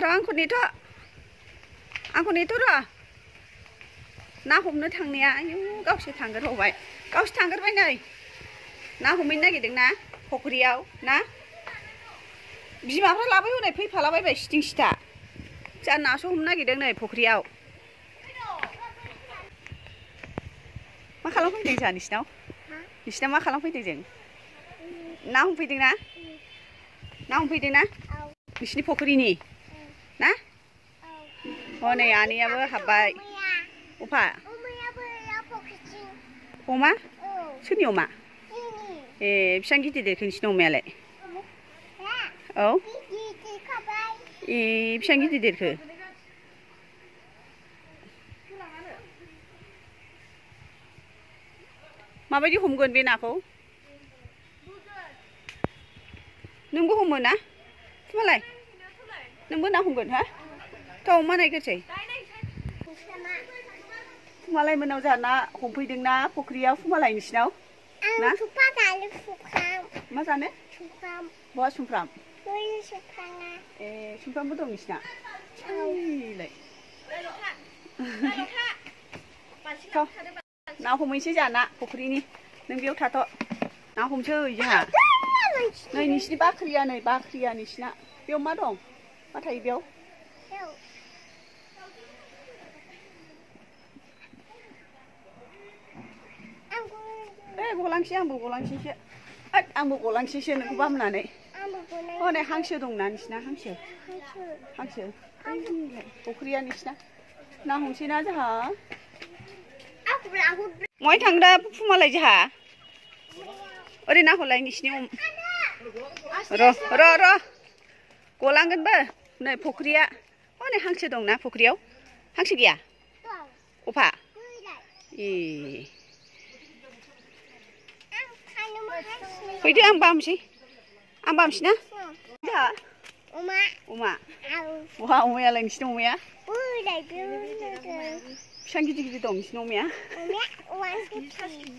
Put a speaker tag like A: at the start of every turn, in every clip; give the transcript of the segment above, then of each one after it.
A: र' आंखौ नेथ' र' ना हमनो थांनाया आयु गावसोर थांग्रोबावबाय गावसोर थांग्रोबाय नै ना हमहैनो नागिरदों ना फख्रियाव ना बिमाफ्रा लाबाय हनै फैफालाबायबाय सिथिं सिथा जा नासो हमनो नागिरदों नै फख्रियाव मा खालामफैदों जोंहा नोंसिनाव मा खालामफैदों जों ना हमफैदों ना नोंसिनि फख्रिनि ना हनै आनैयाबो हाबबाय अफा अमा सोरनि अमा ए बेसेबां गिदिर देरखो नोंसिनि अमायालाय औ ए बेसेबां गिदिर देरखो माबायदि हमगोन बे नाखौ नोंबो हमो ना मालाय नोंबो ना हमगोन हा थ' अमा नायग्रोसै फुमालाय मोनाव जोंहा ना हमफैदों ना फख्रियाव फुमालाय नोंसिनाव ना मा जानो बहा सुमफ्राम ए सुमफ्रामबो दं नोंसिना ना हमहैसै जोंहा ना फख्रिनि नों बेयाव थाथ' ना हमसै जोंहा नै नोंसिनि बाख्रिया नोंसिना बेयाव मा दं मा थायो बेयाव गलांसै आंबो गलांसैसो नोंखौ बामनानै हनै हांसो दंना नोंसिना हांसो फख्रिया नोंसिना ना हमसै ना जोंहा महाय थांदा फुमालाय जोंहा ओरै नाहरलाय नोंसिनि र' गलांगोनबो नै फख्रिया हनै हांसो दंना फख्रियाव हांसो गैया अफा ए फैदो आं बामसै ना जोंहा अमा बहा अमायालाय नोंसिनि अमाया बेसेबां गिदिर दं नोंसिनि अमाया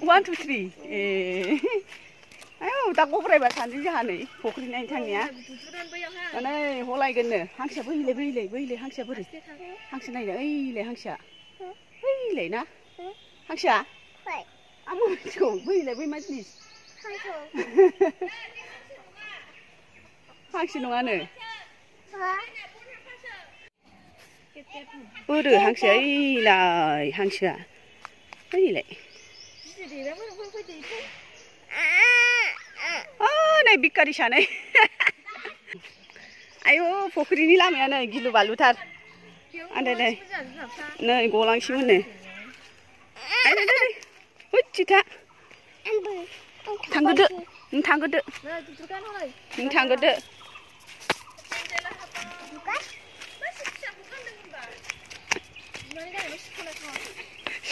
A: 1 2 3 ए आयौ दा गब्रायबा सानदों जोंहा नै फख्रि नायनो थांनाया नै हलायगोननो हांसोआ बैलाय हांसोआ बोरै हांसो नायनो ओइलाय हांसोआ बैलाय ना हांसोआ आं मिथिगौ बैलाय बै मा जिनिस हांसो नङानो बोरो हांसोआ ओइलाय हांसोआ ओइलाय नै बिकारि सानै आयु फख्रिनि लामाया नै गिलु बालुथार नै गलांसैमोन नो होदथिथा थांग्रोदो नों थांग्रोदो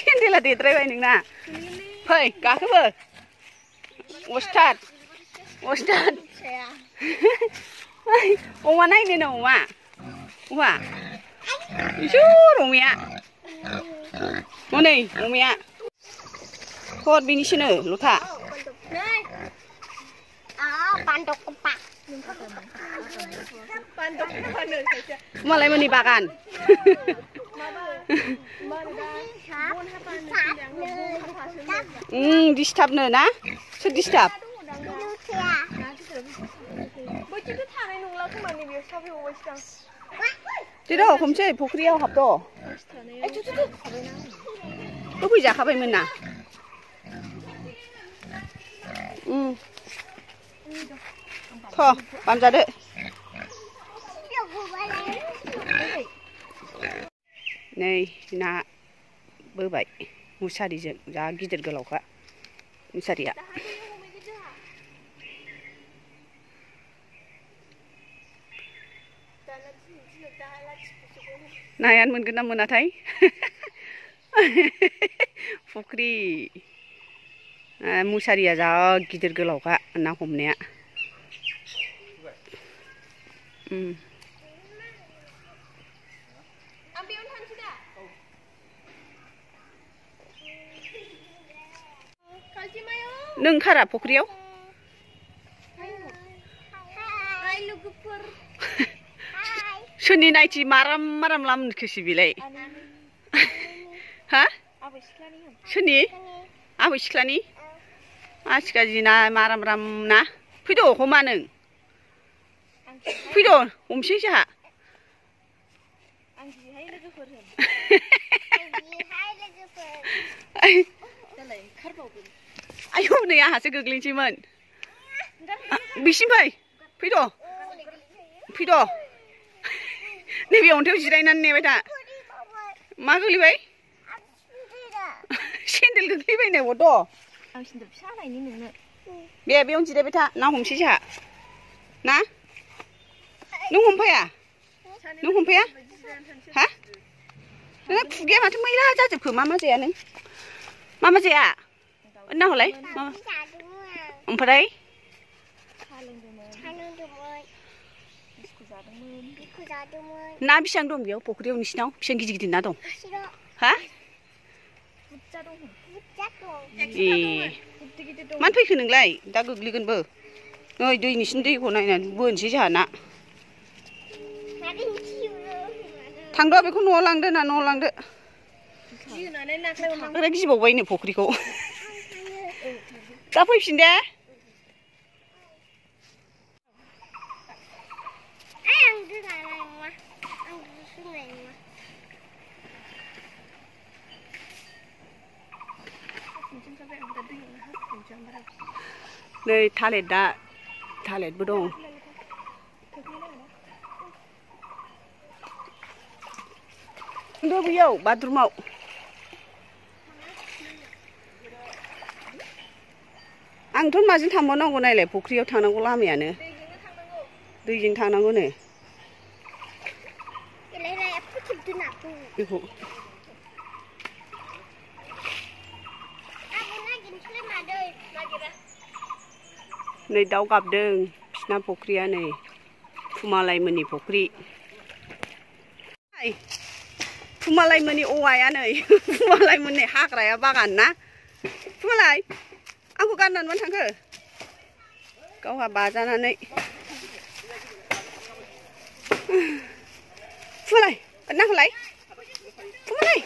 A: सेन्देला देद्रायबाय नोंना फै गाखोबो अस्ताद अमा नायनो नो अमा इसोर अमाया हनै अमाया हर बेनिसोनो लथा मालाय मोननि बागान डिस्टार्बनो ना सोर डिस्टार्ब दे हमसै फख्रियाव हाबद' होफैजाखाबायमोन ना थ' बामजादो नै ना बोबाय मुसारिजों जा गिदिर गोलावखा मुसारिया नायानो मोनगोन ना मोनाथाय फुख्रि मुसारिया जा गिदिर गोलावखा ना हमनाया नों ओंखारा फख्रियाव सोरनि नायथि माराम माराम लामखोसै बेलाय हा सोरनि आबै सिख्लानि आसिका जिना माराम राम ना फैद' हमा नों फैद' हमसै जोंहा आयौ नै आहासो गोग्लैनोसैमोन बिसिम फैद' नैबे अन्थायाव जिरायनानै नेबाय था मा गोग्लैबाय सेन्देल गोग्लैबाय नो बद' आं सेन्देल फिसा लायनि नोंनो बे बेयावनो जिरायबाय था ना हमसै जोंहा ना नों हमफाया हा नोंना खुगाया माथो मैला जाजोबखो मा जाया नों मा जाया ना हलाय ओमफ्राय ना बेसेबां दं बेयाव फख्रियाव नोंसिनाव बेसेबां गिदिर गिदिर ना दं हा ए मानो फैखो नोंलाय दा गोग्लैगोनबो नै दै नोंसिनि दैखौ नायनानै बोनोसै जोंहा ना थांद' बेखौ न'आव लांदो ना न'आव लांदो ओरै गिबावबायनो फख्रिखौ दा फैफिन दे नै थालिरबो दं बैयाव बाथरुमाव आंथ' माजों थांबावनांगौ नायलाय फख्रियाव थांनांगौ लामायानो दैजों थांनांगौनो बेखौ नै दाउ गाबदों बिसिना फख्रिया नै फुमालायमोननि फख्रि फुमालायमोननि औवाया नै फुमालायमोननि हाग्राया बागान ना फुमालाय आंखौ गारनानै मानो थांखो गावहा बाजानानै फुमालाय नाखौलाय फुमालाय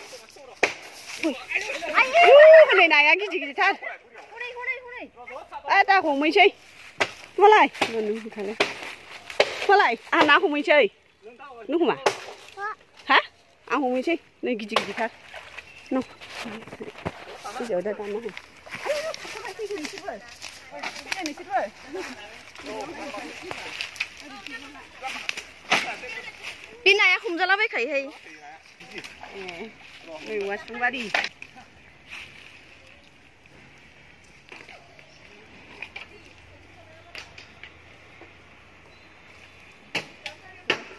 A: हनै नाया गिदिर गिदिरथार दा हमहैसै फुमालाय आंहा ना हमहैसै नों हमा हा आं हमहैसै नै गिदिर गिदिरथार गोजौआव दा दाना बे नाया हमजालाबायखायोहाय नै वासुंबारि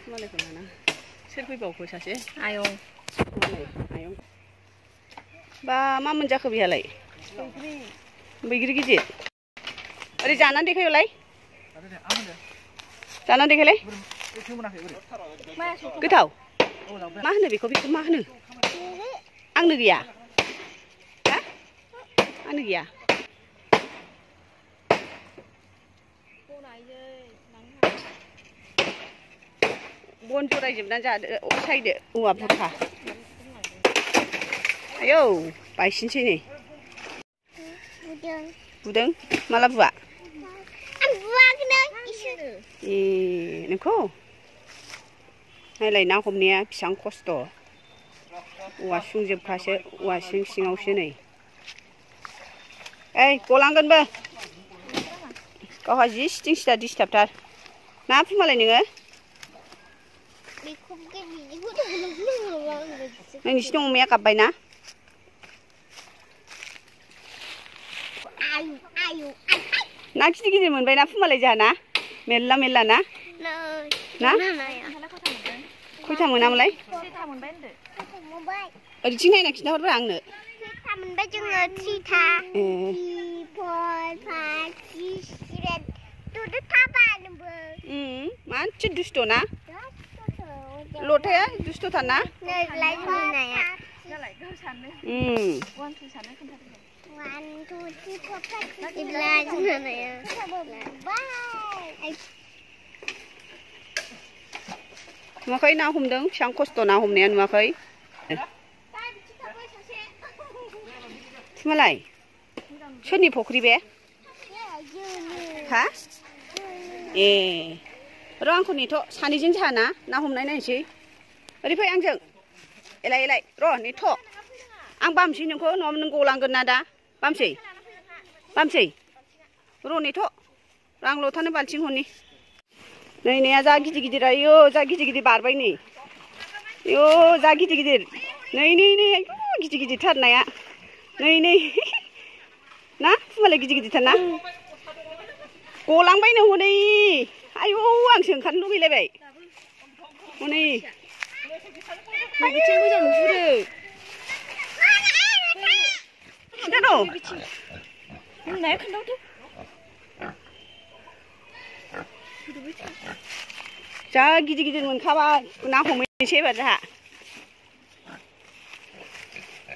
A: मालायखौ लाना सोर फैबावखो सासे आयं आयं बा मा मोनजाखो बेहालाय बैग्रि गिदिर ओरै जानानै देखायलाय जानानै देखायलाय गोथाव मा होनो बेखौ मा होनो आंनो गैया हा आंनो गैया बन जरायजोबनानै जादो सायदो औवा बुरखा आयौ बायसिनसै नै बुदों माला बुआ ए नोंखौ नायलाय ना हमनाया बेसेबां खस्थ' औवा सुंजोबखासो औवा सिङावसो नै ओइ गलांगोनबो गावहा जि सिथिं सिथा दिसटाबथार ना फुमालाय नोङो नोंसिनि अमाया गाबबायना ना गिदिर गिदिर मोनबाय ना फुमालाय जोंहा ना मेरला ना ना खयथा मोनामोनलाय ओरैथिं नायना खिन्थाहरब्रा आंनो मोनबाय जोङो थिथा मानसि दुस्ट' ना लथाया दुस्थ'थार ना नुवाखै ना हमदों बेसेबां खस्थ' ना हमनाया नुवाखै मालाय सोरनि फख्रि बे हा ए र' आंखौ नेथ' सानैजों जाहा ना हमनाय नायनोसै ओरै फै आंजों एलाय एलाय र' नेथ' आं बामसै नोंखौ नङाबा नों गलांगोन ना दा बामसै र' नेथ' आं लथानो बाल्थिं हरनि नै नाया जा गिदिर गिदिर आयौ जा गिदिर गिदिर बारबाय नै आयौ जा गिदिर गिदिर नै गिदिर गिदिरथार नाया नै ना फुमालाय गिदिर गिदिरथार ना गलांबाय नो हनै आयौ आंसो ओंखारनो लुगैलायबाय हनै बिथिं मोजां नुहुरो नाया खोन्थाहरदो जा गिदिर गिदिर मोनखाबाय ना हमहैनोसै एबार जोंहा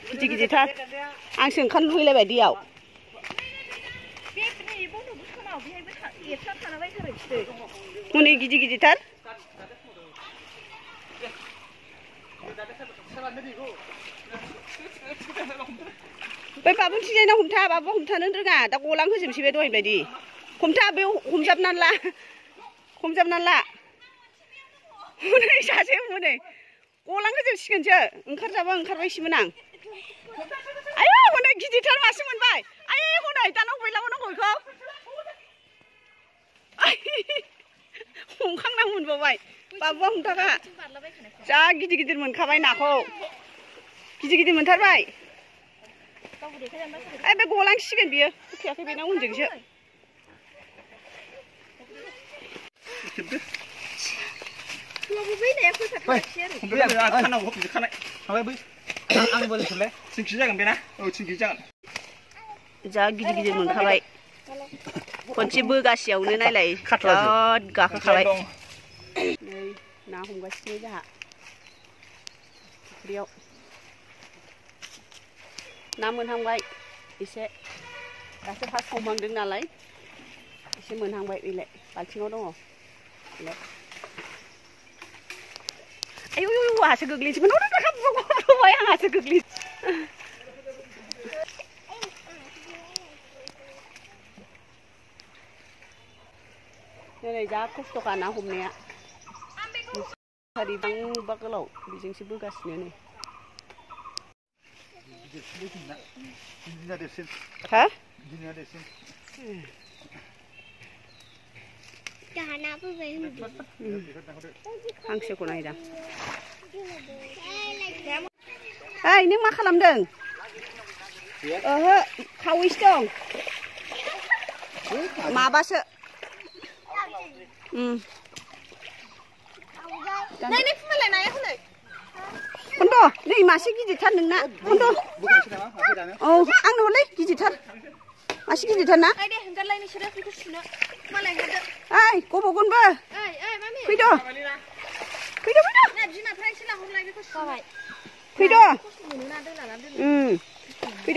A: गिदिर गिदिरथार आंसो ओंखारनो लुगैलायबाय दैयाव हनै गिदिर गिदिरथार बै बाबुथिंजाय ना हमथा बाबुआ हमथानो रोङा दा गलां होजोबनोसै बे दहाय बायदि हमथा बे हमजाबनानै ला हनै सासे हनै गलां होजोबसिगोनसो ओंखारजाबा ओंखारबायसोमोन आं आयौ हनै गिदिरथार मासे मोनबाय आयै हनै दाना हयलाबावनांगौ बेखौ हमखांना मोनबावबाय बाबुआ हमथाखा जा गिदिर गिदिर मोनखाबाय नाखौ गिदिर गिदिर मोनथारबाय बे गलांसिगोन बियो फैयाखै बेना उनजोंसो जा गिदिर गिदिर मोनखाबाय खनसे बोगासेयावनो नायलाय बिराद गाखोखाबाय नै ना हमगासिनो जोंहा फुख्रियाव ना मोनहांबाय एसे दासो फार्स्ट हमहांदों नालाय एसे मोनहांबाय बेलाय बाल्थिङाव दङ बेलाय आयौ आंहासो गोग्लैनोसैमोन आंहासो गोग्लैनोसै नै जा खस्थ'खा ना हमनाया मुसारिबांबा गोलाव बेजोंसो बोगासिनो नै हा हांसोखौ नायदां ओइ नों मा खालामदों ओहो खावैसो दं माबासो खन्द' नै मासे गिदिरथार नोंना खन्द' औ आंनो हरलै गिदिरथार मासे गिदिरथार ना ओइ गबावगोनबो फैद'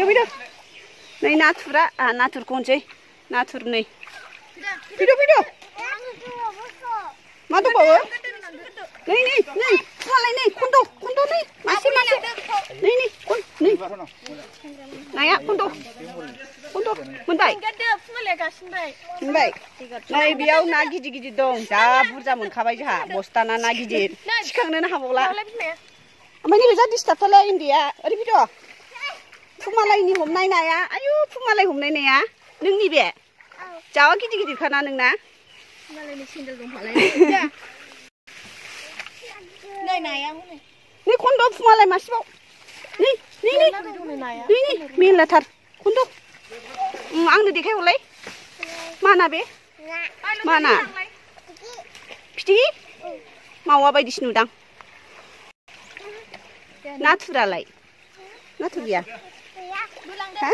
A: फैद' नै नाथुरा आंहा नाथुरखौ होनसै नाथुर नै फैद' मा दंबावो नै मालाय नै खन्द' नै मासे नै नाया खन्द' मोनबाय नै बेयाव ना गिदिर गिदिर दं जा बुरजा मोनखाबाय जोंहा बस्ताना ना गिदिर थिखांनोनो हाबावला ओमफ्राय नैबे जा दिस्टार्बथारलै उन्दैया ओरै फैद' फुमालायनि हमनाय नाया आयु फुमालाय हमनाय नाया नोंनि बे जावा गिदिर गिदिरखाना नोंना नै खन्द' फुमालाय मासेबाव नै मेरलाथार खन्द' आंनो देखायहरलाय माना बे माना फिथिखि मावा बायदिसो नुदां नाथुरालाय नाथुर गैया हा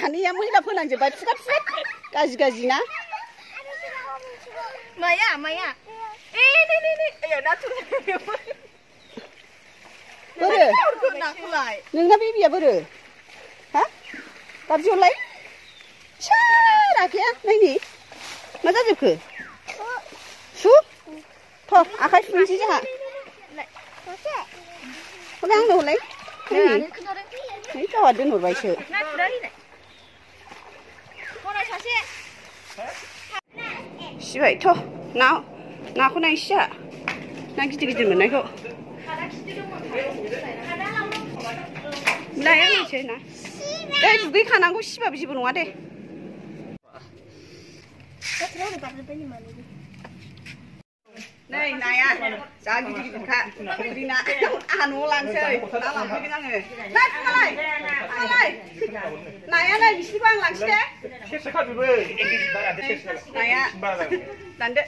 A: आनैया मैला फोनांजोब्बाय फुगार गाज्रि ना माया बोरो नोंना बेबिया बोरो हा गाबज्रि हरलाय राखेया नायनि मा जाजोबखो सु थ' आखाइ सुनोसै जोंहा हले आंनो हलाय नै गावहा दोनहरबायसो सिबाय थ' नाखौ नायनोसै जोंहा ना गिदिर गिदिर मोननायखौ नाया नायसै ना दै दुगैखानांगौ सिबाबो जेबो नङा दे नै नाया जा गिदिर गिदिरखा फुख्रि ना आंहा न'आव लांसै ना लांफैगोन आङो नै फुङालाय नाया नै बिसिनिखौ आं लांसै दे नाया दानदो